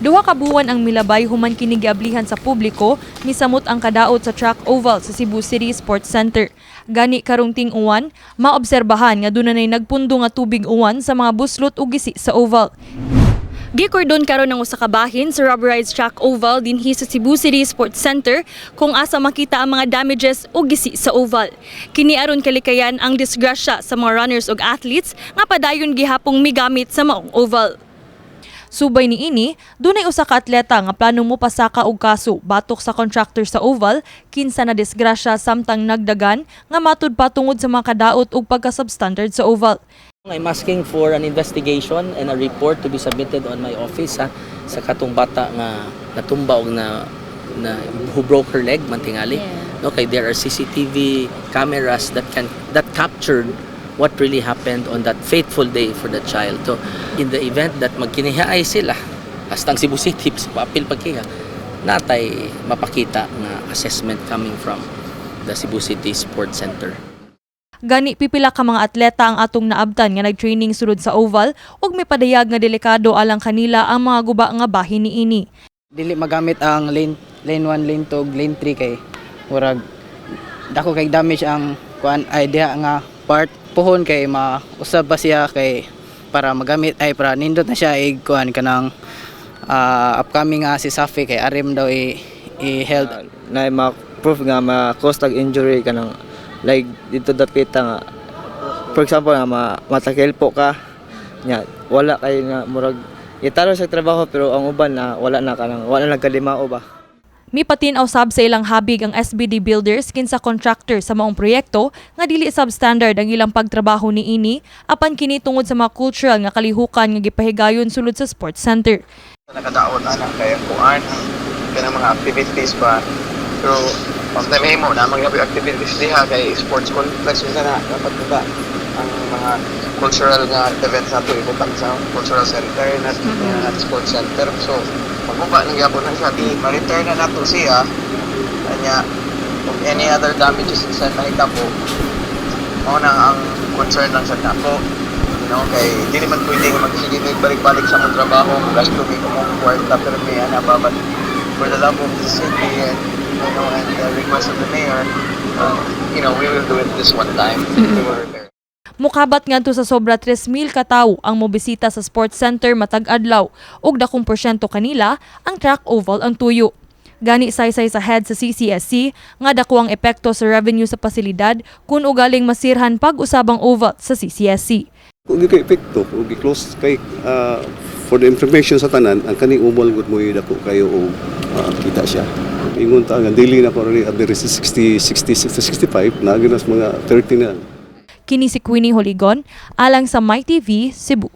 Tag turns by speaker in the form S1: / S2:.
S1: Duha ka buwan ang milabay human kini giablihan sa publiko misamot ang kadaot sa track oval sa Cebu City Sports Center. Gani karong ting-uwan, maobserbahan nga dunay nagpundo nga tubig uwan sa mga buslot ug gisi sa oval. Gikordon karon ng usa ka bahin sa rubberized track oval dinhi sa Cebu City Sports Center kung asa makita ang mga damages ug gisi sa oval. Kini aron kalikayan ang disgrasya sa mga runners ug athletes nga padayon gihapong migamit sa maong oval. Subay niini, dunay usa ka atleta nga plano mo pasaka og kaso batok sa kontraktor sa oval kinsa na disgrasya samtang nagdagan nga matud pa tungod sa mga kadaot ug pagka-substandard sa oval.
S2: I'm asking for an investigation and a report to be submitted on my office sa katong bata nga natumba og na who broke her leg man tingali. Okay, there are CCTV cameras that captured what really happened on that fateful day for the child. So, in the event that magkinihaay sila, hasta ang Cebu City, sa papil pagkiha, natay mapakita nga assessment coming from the Cebu City Sports Center.
S1: Gani pipila ka mga atleta ang atong naabtan nga nag-training sulod sa oval ug mipadayag nga delikado alang kanila ang mga guba nga bahin niini.
S3: Dili magamit ang lane 1, lane 2, lane 3 kay murag dako kay damage ang kuan ay diha nga part puhon kay mausab ba siya kay para magamit ay para nindot na siya kuan kanang upcoming si Safi kay arim daw i-held
S4: na ma-proof nga ma-cause tag injury kanang like dito dapita nga for example nga matakil po ka nya wala kay nga murag itaro sa trabaho pero ang uban na wala nagkalimao ba.
S1: Mipatin-aw sab sa ilang habig ang SBD Builders kinsa kontraktor sa maong proyekto nga dili substandard ang ilang pagtrabaho niini apan kini tungod sa mga cultural nga kalihukan nga gipahigayon sulod sa sports center.
S5: Nakadaot na lang kay kuan kanang mga activities ba pero pag mo na mga activities diha kay sports complex na dapat ba ang mga cultural nga events nato ibutang sa cultural center na sports center so magbuba nang gyapon na siya di ma-return na nato siya kanya kung any other damages sa nahitabo mao na ang concern lang sa nako kay di naman pwedeng magsige balik-balik sa mong trabaho gasto mi ko mong kwarta pero may ana babat for the love of the city and and the request of the mayor we will do it this one time.
S1: Mukabat ngadto sa sobra 3,000 ka tawo ang mobisita sa sports center matag adlaw ug dakong porsyento kanila ang track oval ang tuyo. Gani saysay sa head sa CCSC nga dako ang epekto sa revenue sa pasilidad kun ugaling masirhan pag-usabang oval sa CCSC.
S6: Kung kay epekto, kung close kay for the information sa tanan ang kaning oval gud mo dako kayo og kita siya. Ingon ta nga daily na ko ri 60 65 na ginas mga 30 na.
S1: Kini si Queenie Joligon alang sa MyTV Cebu.